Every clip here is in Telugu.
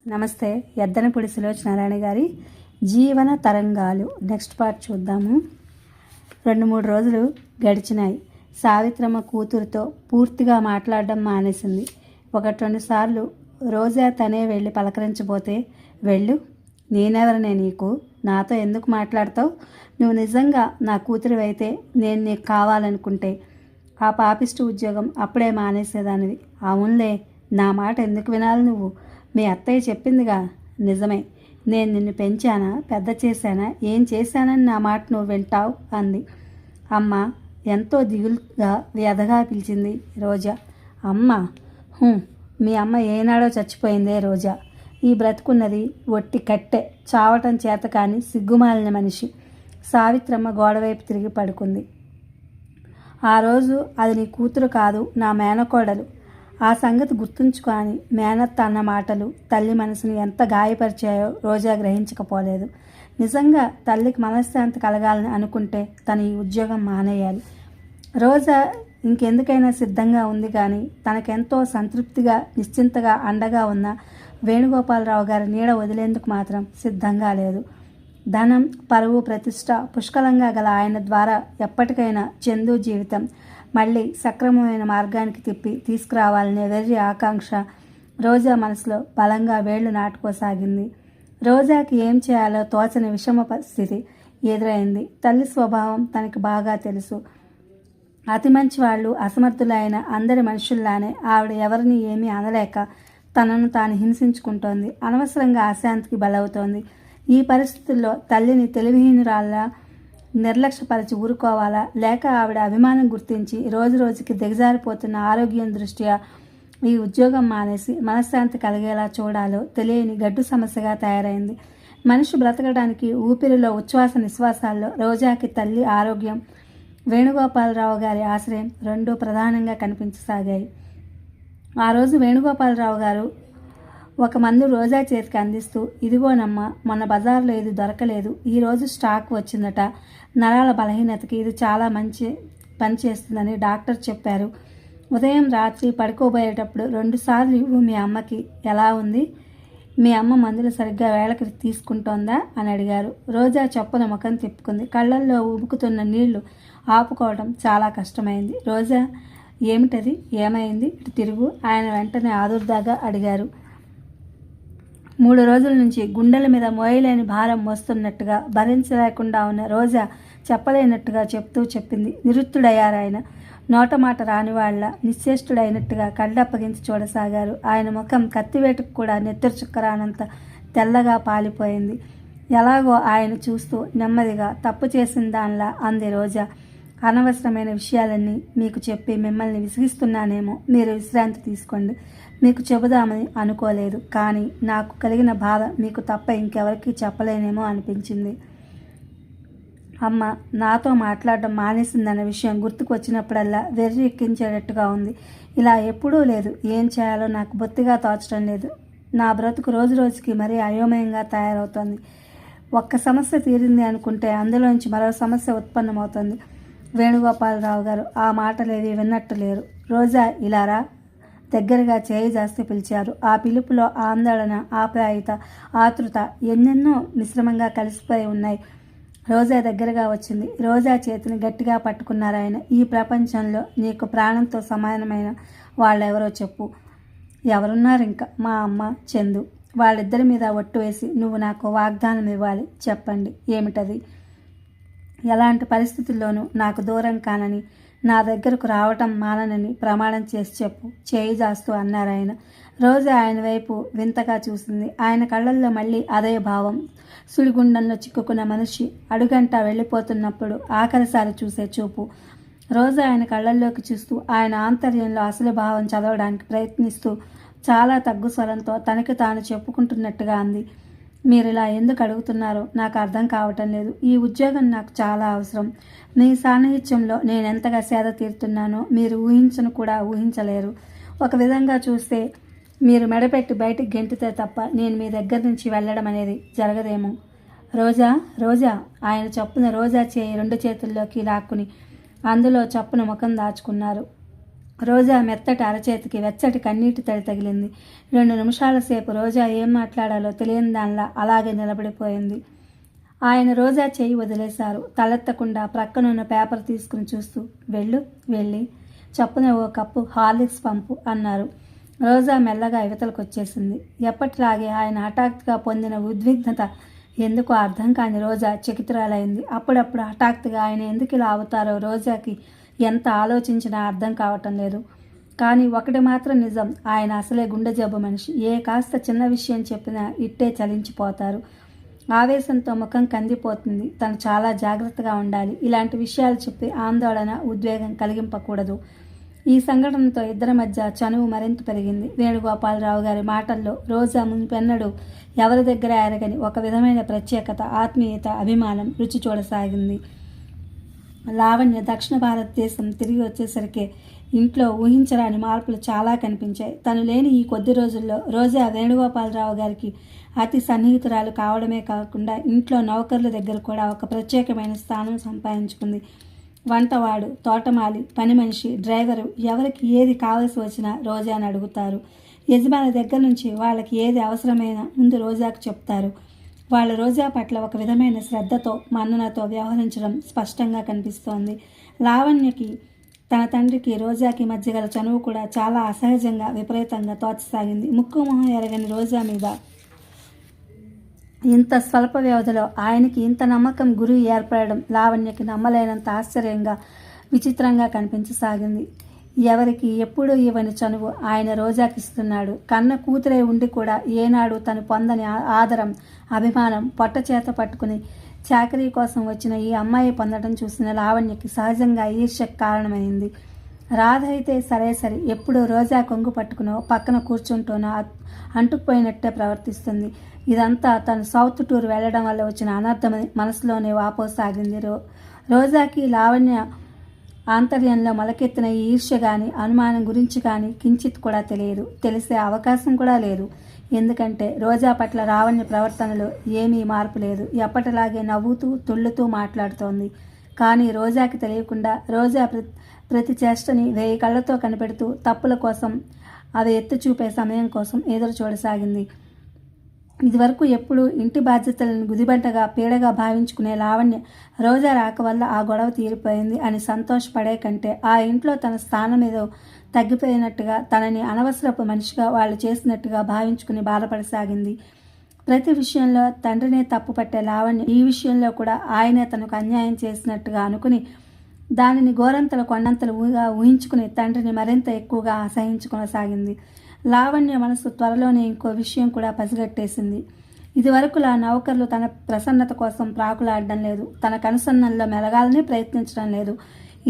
నమస్తే. ఎద్దనపూడి సులోచనారాయణ గారి జీవన తరంగాలు నెక్స్ట్ పార్ట్ చూద్దాము. 2-3 రోజులు గడిచినాయి. సావిత్రమ్మ కూతురుతో పూర్తిగా మాట్లాడడం మానేసింది. 1-2 సార్లు రోజా తనే వెళ్ళి పలకరించబోతే, వెళ్ళు, నేనెవరనే నీకు, నాతో ఎందుకు మాట్లాడతావు, నువ్వు నిజంగా నా కూతురివైతే నేను నీకు కావాలనుకుంటే ఆ పాపిష్టి ఉద్యోగం అప్పుడే మానేసేదానివి. అవునులే, నా మాట ఎందుకు వినాలి నువ్వు, మీ అత్తయ్య చెప్పిందిగా, నిజమే, నేను నిన్ను పెంచానా, పెద్ద చేశానా, ఏం చేశానని నా మాట నువ్వు వింటావు అంది. అమ్మ ఎంతో దిగులుగా వ్యధగా పిలిచింది రోజా. అమ్మ, మీ అమ్మ ఏనాడో చచ్చిపోయిందే రోజా. ఈ బ్రతుకున్నది ఒట్టి కట్టె, చావటం చేత కానీ సిగ్గుమాలిన మనిషి. సావిత్రమ్మ గోడవైపు తిరిగి పడుకుంది. ఆ రోజు అది నీ కూతురు కాదు, నా మేనకోడలు. ఆ సంగతి గుర్తుంచుకొని మేనత్త అన్న మాటలు తల్లి మనసుని ఎంత గాయపరిచాయో రోజా గ్రహించకపోలేదు. నిజంగా తల్లికి మనశ్శాంతి కలగాలని అనుకుంటే తను ఈ ఉద్యోగం మానేయాలి. రోజా ఇంకెందుకైనా సిద్ధంగా ఉంది, కానీ తనకెంతో సంతృప్తిగా నిశ్చింతగా అండగా ఉన్న వేణుగోపాలరావు గారి నీడ వదిలేందుకు మాత్రం సిద్ధంగా లేదు. ధనం, పరువు, ప్రతిష్ట పుష్కలంగా గల ఆయన ద్వారా ఎప్పటికైనా చందు జీవితం మళ్ళీ సక్రమమైన మార్గానికి తిప్పి తీసుకురావాలనే వెర్రి ఆకాంక్ష రోజా మనసులో బలంగా వేళ్లు నాటుకోసాగింది. రోజాకి ఏం చేయాలో తోచని విషమ పరిస్థితి ఎదురైంది. తల్లి స్వభావం తనకి బాగా తెలుసు. అతి మంచి వాళ్ళు, అసమర్థులైన అందరి మనుషుల్లానే ఆవిడ ఎవరిని ఏమీ అనలేక తనను తాను హింసించుకుంటోంది. అనవసరంగా అశాంతికి బలవుతోంది. ఈ పరిస్థితుల్లో తల్లిని తెలివిహీనురాల్లా నిర్లక్ష్యపరిచి ఊరుకోవాలా, లేక ఆవిడ అభిమానం గుర్తించి రోజు రోజుకి దిగజారిపోతున్న ఆరోగ్యం దృష్ట్యా ఈ ఉద్యోగం మానేసి మనశ్శాంతి కలిగేలా చూడాలో తెలియని గడ్డు సమస్యగా తయారైంది. మనిషి బ్రతకడానికి ఊపిరిలో ఉచ్ఛ్వాస నిశ్వాసాల్లో రోజాకి తల్లి ఆరోగ్యం, వేణుగోపాలరావు గారి ఆశ్రయం రెండూ ప్రధానంగా కనిపించసాగాయి. ఆ రోజు వేణుగోపాలరావు గారు ఒక మందు రోజా చేతికి అందిస్తూ, ఇదిగోనమ్మా, మొన్న బజార్లో ఇది దొరకలేదు, ఈరోజు స్టాక్ వచ్చిందట, నరాల బలహీనతకి ఇది చాలా మంచి పని చేస్తుందని డాక్టర్ చెప్పారు. ఉదయం రాత్రి పడుకోబోయేటప్పుడు 2 సార్లు ఇవ్వు మీ అమ్మకి. ఎలా ఉంది, మీ అమ్మ మందులు సరిగ్గా వేళకి తీసుకుంటోందా అని అడిగారు. రోజా చొప్పున ముఖం తిప్పుకుంది. కళ్ళల్లో ఉబుకుతున్న నీళ్లు ఆపుకోవడం చాలా కష్టమైంది. రోజా, ఏమిటది, ఏమైంది, ఇటు తిరుగు, ఆయన వెంటనే ఆదుర్దాగా అడిగారు. 3 రోజుల నుంచి గుండెల మీద మోయలేని భారం మోస్తున్నట్టుగా, భరించలేకుండా ఉన్న రోజా చెప్పలేనట్టుగా చెప్పింది. నిరుత్తుడయ్యారాయన. నోటమాట రానివాళ్ల నిశ్చేష్టుడైనట్టుగా కళ్ళప్పగించి చూడసాగారు. ఆయన ముఖం కత్తివేటుకు కూడా నెత్తురు చుక్కరానంత తెల్లగా పాలిపోయింది. ఎలాగో ఆయన చూస్తూ నెమ్మదిగా, తప్పు చేసిన దానిలా అంది రోజా. అనవసరమైన విషయాలన్నీ మీకు చెప్పి మిమ్మల్ని విసిగిస్తున్నానేమో, మీరు విశ్రాంతి తీసుకోండి. మీకు చెబుదామని అనుకోలేదు, కానీ నాకు కలిగిన బాధ మీకు తప్ప ఇంకెవరికీ చెప్పలేనేమో అనిపించింది. అమ్మ నాతో మాట్లాడడం మానేసిందన్న విషయం గుర్తుకు వచ్చినప్పుడల్లా వెర్రి ఎక్కించేటట్టుగా ఉంది. ఇలా ఎప్పుడూ లేదు. ఏం చేయాలో నాకు బొత్తిగా తోచడం లేదు. నా బ్రతుకు రోజు రోజుకి మరీ అయోమయంగా తయారవుతోంది. ఒక్క సమస్య తీరింది అనుకుంటే అందులోంచి మరో సమస్య ఉత్పన్నమవుతుంది. వేణుగోపాలరావు గారు ఆ మాటలేవి విన్నట్టు లేరు. రోజా, ఇలారా, దగ్గరగా చేయి జాస్తి పిలిచారు. ఆ పిలుపులో ఆందోళన, ఆప్యాయత, ఆతృత ఎన్నెన్నో మిశ్రమంగా కలిసిపోయి ఉన్నాయి. రోజా దగ్గరగా వచ్చింది. రోజా చేతిని గట్టిగా పట్టుకున్నారాయన. ఈ ప్రపంచంలో నీకు ప్రాణంతో సమానమైన వాళ్ళెవరో చెప్పు. ఎవరున్నారు ఇంకా? మా అమ్మ, చందు. వాళ్ళిద్దరి మీద ఒట్టు వేసి నువ్వు నాకు వాగ్దానం ఇవ్వాలి. చెప్పండి, ఏమిటది? ఎలాంటి పరిస్థితుల్లోనూ నాకు దూరం కానని, నా దగ్గరకు రావటం మాననని ప్రమాణం చేసి చెప్పు, చేయి జాస్తూ అన్నారాయన. రోజా ఆయన వైపు వింతగా చూసింది. ఆయన కళ్ళల్లో మళ్ళీ అదే భావం. సుడిగుండంలో చిక్కుకున్న మనిషి అడుగంటా వెళ్ళిపోతున్నప్పుడు ఆఖరిసారి చూసే చూపు. రోజా ఆయన కళ్ళల్లోకి చూస్తూ ఆయన ఆంతర్యంలో అసలు భావం చదవడానికి ప్రయత్నిస్తూ చాలా తగ్గు స్వరంతో తనకి తాను చెప్పుకుంటున్నట్టుగా అంది. మీరు ఇలా ఎందుకు అడుగుతున్నారో నాకు అర్థం కావటం లేదు. ఈ ఉద్యోగం నాకు చాలా అవసరం. మీ సాన్నిహిత్యంలో నేనెంతగా సేద తీరుతున్నానో మీరు ఊహించను కూడా ఊహించలేరు. ఒక విధంగా చూస్తే మీరు మెడపెట్టి బయటికి గెంటితే తప్ప నేను మీ దగ్గర నుంచి వెళ్ళడం అనేది జరగదేమో. రోజా, రోజా, ఆయన చప్పున రోజా చేయి 2 చేతుల్లోకి లాక్కుని అందులో చప్పున ముఖం దాచుకున్నారు. రోజా మెత్తటి అరచేతికి వెచ్చటి కన్నీటి తడి తగిలింది. 2 నిమిషాల సేపు రోజా ఏం మాట్లాడాలో తెలియని దానిలా అలాగే నిలబడిపోయింది. ఆయన రోజా చేయి వదిలేశారు. తలెత్తకుండా ప్రక్కనున్న పేపర్ తీసుకుని చూస్తూ, వెళ్ళి చప్పున ఓ కప్పు హార్లిక్స్ పంపు అన్నారు. రోజా మెల్లగా యువతలకు వచ్చేసింది. ఎప్పటిలాగే ఆయన హఠాత్తుగా పొందిన ఉద్విగ్నత ఎందుకో అర్థం కాని రోజా చకితురాలైంది. అప్పుడప్పుడు హఠాత్తుగా ఆయన ఎందుకు ఇలా అవుతారో రోజాకి ఎంత ఆలోచించినా అర్థం కావటం లేదు. కానీ ఒకటి మాత్రం నిజం, ఆయన అసలే గుండె జబ్బు మనిషి. ఏ కాస్త చిన్న విషయం చెప్పినా ఇట్టే చలించిపోతారు. ఆవేశంతో ముఖం కందిపోతుంది. తను చాలా జాగ్రత్తగా ఉండాలి. ఇలాంటి విషయాలు చెప్పి ఆందోళన, ఉద్వేగం కలిగింపకూడదు. ఈ సంఘటనతో ఇద్దరి మధ్య చనువు మరింత పెరిగింది. వేణుగోపాలరావు గారి మాటల్లో రోజా మునిపెన్నడూ ఎవరి దగ్గర ఎరగని ఒక విధమైన ప్రత్యేకత, ఆత్మీయత, అభిమానం రుచి చూడసాగింది. లావణ్య దక్షిణ భారతదేశం తిరిగి వచ్చేసరికి ఇంట్లో ఊహించరాని మార్పులు చాలా కనిపించాయి. తను లేని ఈ కొద్ది రోజుల్లో రోజా వేణుగోపాలరావు గారికి అతి సన్నిహితురాలు కావడమే కాకుండా ఇంట్లో నౌకర్ల దగ్గర కూడా ఒక ప్రత్యేకమైన స్థానం సంపాదించుకుంది. వంటవాడు, తోటమాలి, పని మనిషి, డ్రైవరు ఎవరికి ఏది కావలసి వచ్చినా రోజాని అడుగుతారు. యజమాని దగ్గర నుంచి వాళ్ళకి ఏది అవసరమైనా ముందు రోజాకు చెప్తారు. వాళ్ళ రోజా పట్ల ఒక విధమైన శ్రద్ధతో, మన్ననతో వ్యవహరించడం స్పష్టంగా కనిపిస్తోంది. లావణ్యకి తన తండ్రికి రోజాకి మధ్య గల చనువు కూడా చాలా అసహజంగా, విపరీతంగా తోచసాగింది. ముక్కు మొహం ఎరగని రోజా మీద ఇంత స్వల్ప వ్యవధిలో ఆయనకి ఇంత నమ్మకం, గురి ఏర్పడడం లావణ్యకి నమ్మలేనంత ఆశ్చర్యంగా, విచిత్రంగా కనిపించసాగింది. ఎవరికి ఎప్పుడూ ఇవ్వని చనువు ఆయన రోజాకిస్తున్నాడు. కన్న కూతురై ఉండి కూడా ఏనాడు తను పొందని ఆదరం, అభిమానం పొట్ట చేత పట్టుకుని చాకరీ కోసం వచ్చిన ఈ అమ్మాయి పొందడం చూసిన లావణ్యకి సహజంగా ఈర్ష్యకు కారణమైంది. రాధ అయితే సరే ఎప్పుడూ రోజా కొంగు పట్టుకునో పక్కన కూర్చుంటూనో అంటుకుపోయినట్టే ప్రవర్తిస్తుంది. ఇదంతా తను సౌత్ టూర్ వెళ్ళడం వల్ల వచ్చిన అనర్థమని మనసులోనే వాపోసాగింది. రోజాకి లావణ్య ఆంతర్యంలో మొలకెత్తిన ఈ ఈర్ష్య కానీ, అనుమానం గురించి కానీ కించిత్ కూడా తెలియదు. తెలిసే అవకాశం కూడా లేదు. ఎందుకంటే రోజా పట్ల లావణ్య ప్రవర్తనలో ఏమీ మార్పు లేదు. ఎప్పటిలాగే నవ్వుతూ, తుళ్ళుతూ మాట్లాడుతోంది. కానీ రోజాకి తెలియకుండా రోజా ప్రతి చేష్టని 1000 కళ్ళతో కనిపెడుతూ తప్పుల కోసం, అవి ఎత్తి చూపే సమయం కోసం ఎదురు చూడసాగింది. ఇదివరకు ఎప్పుడు ఇంటి బాధ్యతలను గుదిబంటగా, పీడగా భావించుకునే లావణ్య రోజా రాక వల్ల ఆ గొడవ తీరిపోయింది అని సంతోషపడే కంటే ఆ ఇంట్లో తన స్థానం ఏదో తగ్గిపోయినట్టుగా, తనని అనవసరపు మనిషిగా వాళ్ళు చేసినట్టుగా భావించుకుని బాధపడసాగింది. ప్రతి విషయంలో తండ్రినే తప్పు పట్టే లావణ్య ఈ విషయంలో కూడా ఆయనే తనకు అన్యాయం చేసినట్టుగా అనుకుని దానిని గోరంతల కొండంతలుగా ఊహించుకుని తండ్రిని మరింత ఎక్కువగా అసహించుకొనసాగింది. లావణ్య మనసు త్వరలోనే ఇంకో విషయం కూడా పసిగట్టేసింది. ఇదివరకులా నౌకర్లు తన ప్రసన్నత కోసం ప్రాకులాడడం లేదు. తన కనుసన్నల్లో మెలగాలని ప్రయత్నించడం లేదు.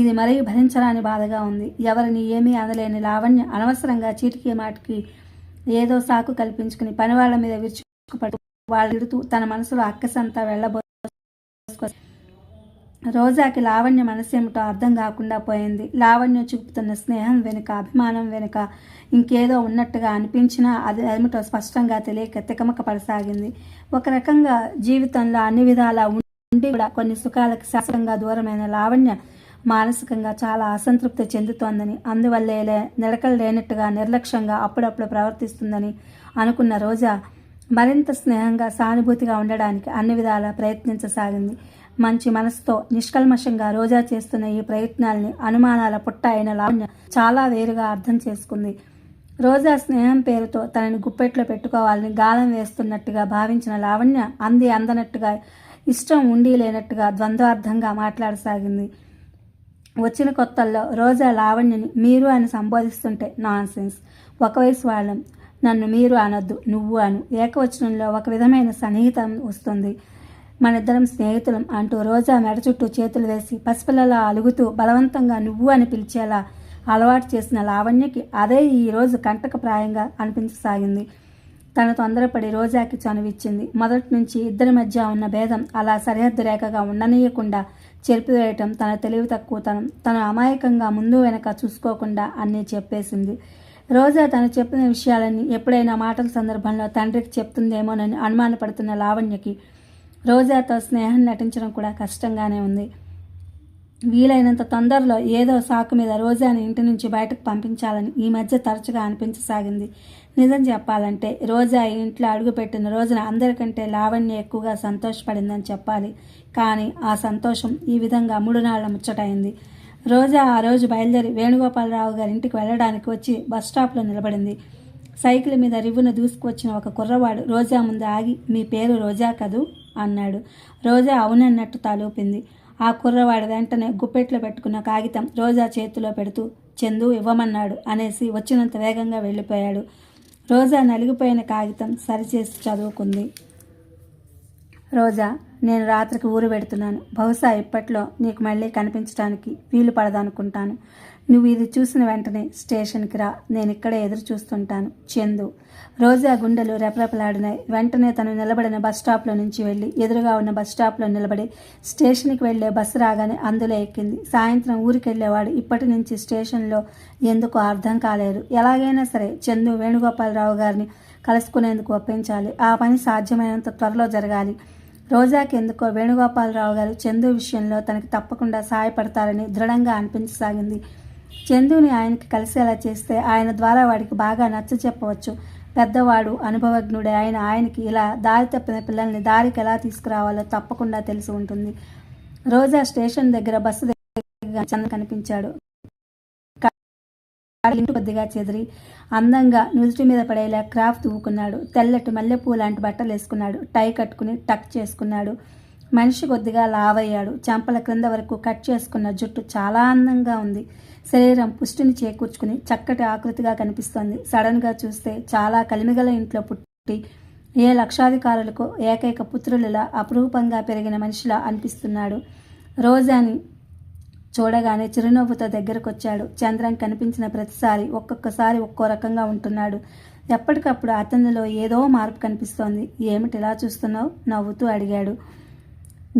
ఇది మరీ భరించరాని బాధగా ఉంది. ఎవరిని ఏమీ అనలేని లావణ్య అనవసరంగా చీటికి మాటికి ఏదో సాకు కల్పించుకుని పనివాళ్ల మీద విరుచుకుపడుతూ వాళ్ళిడుతూ తన మనసులో అక్కసంతా వెళ్ళబోసుకొని రోజాకి లావణ్య మనసేమిటో అర్థం కాకుండా పోయింది. లావణ్య చూపుతున్న స్నేహం వెనుక, అభిమానం వెనుక ఇంకేదో ఉన్నట్టుగా అనిపించినా అది ఏమిటో స్పష్టంగా తెలియక తికమక పడసాగింది. ఒక రకంగా జీవితంలో అన్ని విధాలా ఉండి కూడా కొన్ని సుఖాలకు శాశ్వతంగా దూరమైన లావణ్య మానసికంగా చాలా అసంతృప్తి చెందుతోందని, అందువల్లే నిలకలు లేనట్టుగా నిర్లక్ష్యంగా అప్పుడప్పుడు ప్రవర్తిస్తుందని అనుకున్న రోజా మరింత స్నేహంగా, సానుభూతిగా ఉండడానికి అన్ని విధాలా ప్రయత్నించసాగింది. మంచి మనసుతో నిష్కల్మషంగా రోజా చేస్తున్న ఈ ప్రయత్నాల్ని అనుమానాల పుట్ట అయిన లావణ్య చాలా వేరుగా అర్థం చేసుకుంది. రోజా స్నేహం పేరుతో తనని గుప్పెట్లో పెట్టుకోవాలని గాలం వేస్తున్నట్టుగా భావించిన లావణ్య అందనట్టుగా, ఇష్టం ఉండి లేనట్టుగా ద్వంద్వార్థంగా మాట్లాడసాగింది. వచ్చిన కొత్తల్లో రోజా లావణ్యని మీరు అని సంబోధిస్తుంటే నాన్సెన్స్. ఒక వయసు వాళ్ళం, నన్ను మీరు అనొద్దు, నువ్వు అను. ఏకవచనంలో ఒక విధమైన సన్నిహితం వస్తుంది. మనిద్దరం స్నేహితులం అంటూ రోజా మెడ చుట్టూ చేతులు వేసి పసిపిల్లలా అలుగుతూ బలవంతంగా నువ్వు అని పిలిచేలా అలవాటు చేసిన లావణ్యకి అదే ఈరోజు కంటకప్రాయంగా అనిపించసాగింది. తన తొందరపడి రోజాకి చనువిచ్చింది. మొదటి నుంచి ఇద్దరి మధ్య ఉన్న భేదం అలా సరిహద్దు రేఖగా ఉండనీయకుండా చెరిపివేయటం తన తెలివి తక్కువతనం. తను అమాయకంగా ముందు వెనక చూసుకోకుండా అన్నీ చెప్పేసింది. రోజా తను చెప్పిన విషయాలన్నీ ఎప్పుడైనా మాటల సందర్భంలో తండ్రికి చెప్తుందేమోనని అనుమానపడుతున్న లావణ్యకి రోజాతో స్నేహం నటించడం కూడా కష్టంగానే ఉంది. వీలైనంత తొందరలో ఏదో సాకు మీద రోజాని ఇంటి నుంచి బయటకు పంపించాలని ఈ మధ్య తరచుగా అనిపించసాగింది. నిజం చెప్పాలంటే రోజా ఈ ఇంట్లో అడుగుపెట్టిన రోజున అందరికంటే లావణ్య ఎక్కువగా సంతోషపడిందని చెప్పాలి. కానీ ఆ సంతోషం ఈ విధంగా 3 నాళ్ల ముచ్చటైంది. రోజా ఆ రోజు బయలుదేరి వేణుగోపాలరావు గారి ఇంటికి వెళ్ళడానికి వచ్చి బస్టాప్లో నిలబడింది. సైకిల్ మీద రివ్వున దూసుకువచ్చిన ఒక కుర్రవాడు రోజా ముందు ఆగి, మీ పేరు రోజా కదూ అన్నాడు. రోజా అవునన్నట్టు తలూపింది. ఆ కుర్రవాడు వెంటనే గుప్పెట్లో పెట్టుకున్న కాగితం రోజా చేతిలో పెడుతూ చందు ఇవ్వమన్నాడు అనేసి వచ్చినంత వేగంగా వెళ్ళిపోయాడు. రోజా నలిగిపోయిన కాగితం సరిచేసి చదువుకుంది. రోజా, నేను రాత్రికి ఊరు పెడుతున్నాను. బహుశా ఇప్పట్లో నీకు మళ్ళీ కనిపించడానికి వీలు పడదనుకుంటాను. నువ్వు ఇది చూసిన వెంటనే స్టేషన్కి రా, నేను ఇక్కడే ఎదురు చూస్తుంటాను. చందు. రోజా గుండెలు రెపరెపలాడినాయి. వెంటనే తను నిలబడిన బస్టాప్లో నుంచి వెళ్ళి ఎదురుగా ఉన్న బస్టాప్లో నిలబడి స్టేషన్కి వెళ్లే బస్సు రాగానే అందులో ఎక్కింది. సాయంత్రం ఊరికి వెళ్ళేవాడు ఇప్పటి నుంచి స్టేషన్లో ఎందుకో అర్థం కాలేదు. ఎలాగైనా సరే చందు వేణుగోపాలరావు గారిని కలుసుకునేందుకు ఒప్పించాలి. ఆ పని సాధ్యమైనంత త్వరలో జరగాలి. రోజాకి ఎందుకో వేణుగోపాలరావు గారు చందు విషయంలో తనకి తప్పకుండా సహాయపడతారని దృఢంగా అనిపించసాగింది. చందుని ఆయనకి కలిసేలా చేస్తే ఆయన ద్వారా వాడికి బాగా నచ్చ చెప్పవచ్చు. పెద్దవాడు, అనుభవజ్ఞుడే అయిన ఆయనకి ఇలా దారి తప్పిన పిల్లల్ని దారికి ఎలా తీసుకురావాలో తప్పకుండా తెలిసి ఉంటుంది. రోజా స్టేషన్ దగ్గర బస్సు దగ్గర చంద్ర కనిపించాడు. ఇంటి కొద్దిగా చెదిరి అందంగా నుదుటి మీద పడేలా క్రాఫ్ దువ్వుకున్నాడు. తెల్లటి మల్లెపూ లాంటి బట్టలు వేసుకున్నాడు. టై కట్టుకుని టక్ చేసుకున్నాడు. మనిషి కొద్దిగా లావయ్యాడు. చెంపల క్రింద వరకు కట్ చేసుకున్న జుట్టు చాలా అందంగా ఉంది. శరీరం పుష్టిని చేకూర్చుకుని చక్కటి ఆకృతిగా కనిపిస్తోంది. సడన్గా చూస్తే చాలా కలిమిగల ఇంట్లో పుట్టి ఏ లక్షాధికారులకు ఏకైక పుత్రులలా అపురూపంగా పెరిగిన మనిషిలా అనిపిస్తున్నాడు. రోజాని చూడగానే చిరునవ్వుతో దగ్గరకొచ్చాడు. చంద్రం కనిపించిన ప్రతిసారి ఒక్కొక్కసారి ఒక్కో రకంగా ఉంటున్నాడు. ఎప్పటికప్పుడు అతనిలో ఏదో మార్పు కనిపిస్తోంది. ఏమిటి ఇలా చూస్తున్నావు? నవ్వుతూ అడిగాడు.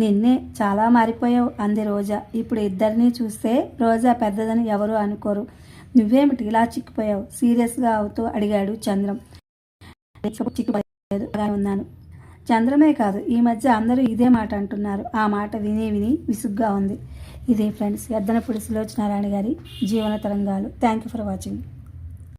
నిన్నే చాలా మారిపోయావు అంది రోజా. ఇప్పుడు ఇద్దరినీ చూస్తే రోజా పెద్దదని ఎవరు అనుకోరు. నువ్వేమిటి ఇలా చిక్కిపోయావు? సీరియస్గా అవుతూ అడిగాడు చంద్రం. ఉన్నాను. చంద్రమే కాదు, ఈ మధ్య అందరూ ఇదే మాట అంటున్నారు. ఆ మాట విని విని విసుగ్గా ఉంది. ఇదే ఫ్రెండ్స్, ఎద్దనపూడి సులోచనారాయణ గారి జీవన తరంగాలు. Thank you for watching.